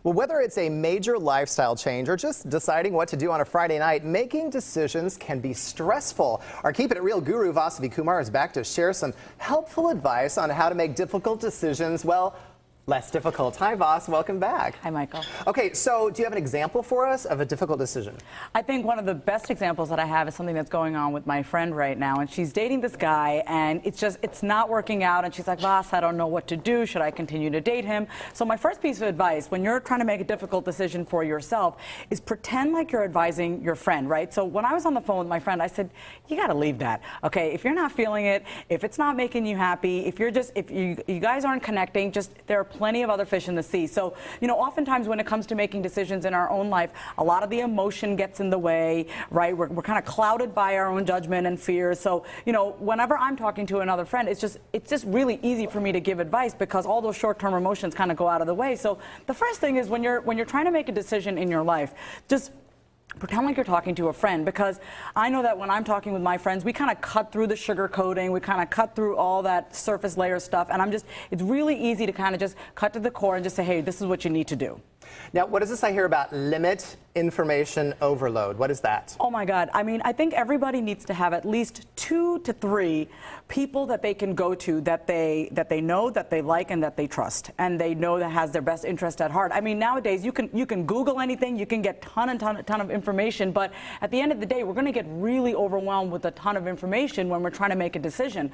Well, whether it's a major lifestyle change or just deciding what to do on a Friday night, making decisions can be stressful. Our Keeping It Real guru, Vasavi Kumar, is back to share some helpful advice on how to make difficult decisions, well, less difficult. Hi, Vas. Welcome back. Hi, Michael. Okay, so do you have an example for us of a difficult decision? I think one of the best examples that I have is something that's going on with my friend right now, and she's dating this guy, and it's not working out, and she's like, Vas, I don't know what to do. Should I continue to date him? So my first piece of advice, when you're trying to make a difficult decision for yourself, is pretend like you're advising your friend, right? So when I was on the phone with my friend, I said, you got to leave that, okay? If you're not feeling it, if it's not making you happy, if you guys aren't connecting, there are plenty of other fish in the sea. So, you know, oftentimes when it comes to making decisions in our own life, a lot of the emotion gets in the way, right? We're kind of clouded by our own judgment and fears. So, you know, whenever I'm talking to another friend, it's just really easy for me to give advice because all those short-term emotions kind of go out of the way. So the first thing is when you're trying to make a decision in your life, just pretend like you're talking to a friend, because I know that when I'm talking with my friends, we kind of cut through the sugar coating, we kind of cut through all that surface layer stuff, and it's really easy to kind of just cut to the core and just say, hey, this is what you need to do. Now, what is this I hear about limit information overload? What is that? Oh my God. I mean, I think everybody needs to have at least 2 to 3 people that they can go to that they know, that they like, and that they trust, and they know that has their best interest at heart. I mean, nowadays you can Google anything, you can get ton of information, but at the end of the day, we're going to get really overwhelmed with a ton of information when we're trying to make a decision.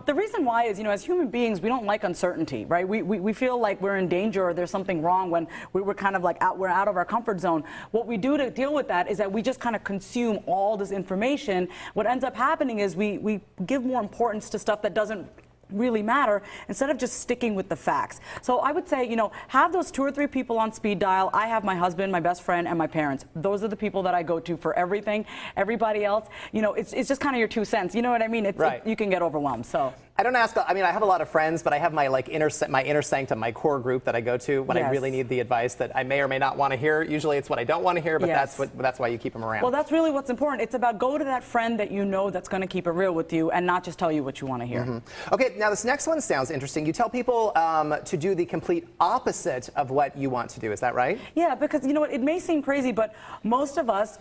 The reason why is, you know, as human beings, we don't like uncertainty, right? We feel like we're in danger or there's something wrong when we're kind of like we're out of our comfort zone. What we do to deal with that is that we just kind of consume all this information. What ends up happening is we give more importance to stuff that doesn't really matter instead of just sticking with the facts. So I would say, you know, have those 2 or 3 people on speed dial. I have my husband, my best friend, and my parents. Those are the people that I go to for everything. Everybody else, you know, it's just kind of your 2 cents. You know what I mean? Right. You can get overwhelmed. So I don't ask. I mean, I have a lot of friends, but I have my inner sanctum, my core group that I go to when I really need the advice that I may or may not want to hear. Usually, it's what I don't want to hear, but that's why you keep them around. Well, that's really what's important. It's about go to that friend that you know that's going to keep it real with you and not just tell you what you want to hear. Mm-hmm. Okay, now this next one sounds interesting. You tell people to do the complete opposite of what you want to do. Is that right? Yeah, because you know what? It may seem crazy, but most of us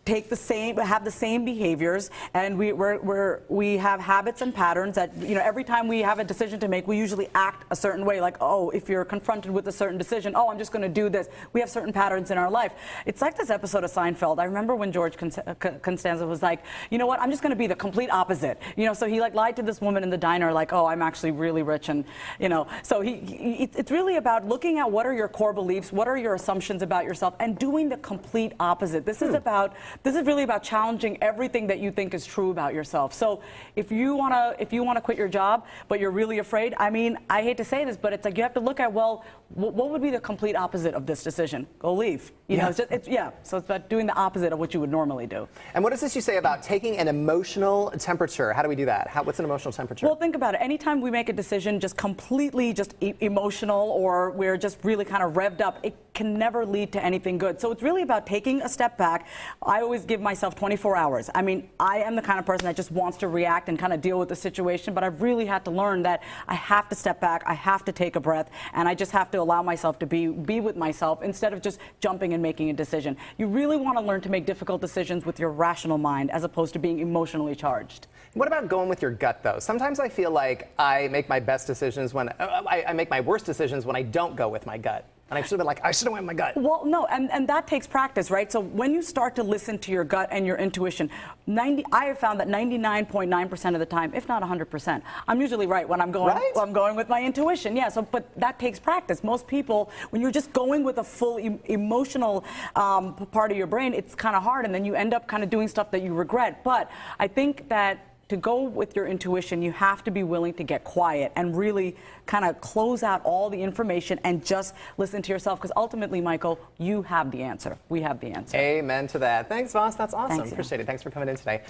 have the same behaviors, and we have habits and patterns that, you know, every time we have a decision to make, we usually act a certain way. Like, oh, if you're confronted with a certain decision, oh, I'm just going to do this. We have certain patterns in our life. It's like this episode of Seinfeld. I remember when George Costanza was like, you know what, I'm just going to be the complete opposite. You know, so he like lied to this woman in the diner, like, oh, I'm actually really rich, and you know, so it's really about looking at what are your core beliefs, what are your assumptions about yourself, and doing the complete opposite. This is really about challenging everything that you think is true about yourself. So if you wanna quit your job, but you're really afraid, I mean, I hate to say this, but it's like you have to look at, well, what would be the complete opposite of this decision? Go leave. You know, so it's about doing the opposite of what you would normally do. And what does this you say about taking an emotional temperature? How do we do that? What's an emotional temperature? Well, think about it. Anytime we make a decision just completely emotional, or we're just really kind of revved up, it can never lead to anything good. So it's really about taking a step back. I always give myself 24 hours. I mean, I am the kind of person that just wants to react and kind of deal with the situation, but I've really had to learn that I have to step back, I have to take a breath, and I just have to allow myself to be with myself instead of just jumping and making a decision. You really want to learn to make difficult decisions with your rational mind as opposed to being emotionally charged. What about going with your gut, though? Sometimes I feel like I make my best decisions when I make my worst decisions when I don't go with my gut. And I should have been like, I should have went with my gut. Well, no, and that takes practice, right? So when you start to listen to your gut and your intuition, I have found that 99.9% of the time, if not 100%, I'm usually right when I'm going. Right? I'm going with my intuition. Yeah. So, but that takes practice. Most people, when you're just going with a full emotional part of your brain, it's kind of hard, and then you end up kind of doing stuff that you regret. But I think that to go with your intuition, you have to be willing to get quiet and really kind of close out all the information and just listen to yourself, because ultimately, Michael, you have the answer. We have the answer. Amen to that. Thanks, Voss. That's awesome. Thanks, Appreciate it. Thanks for coming in today.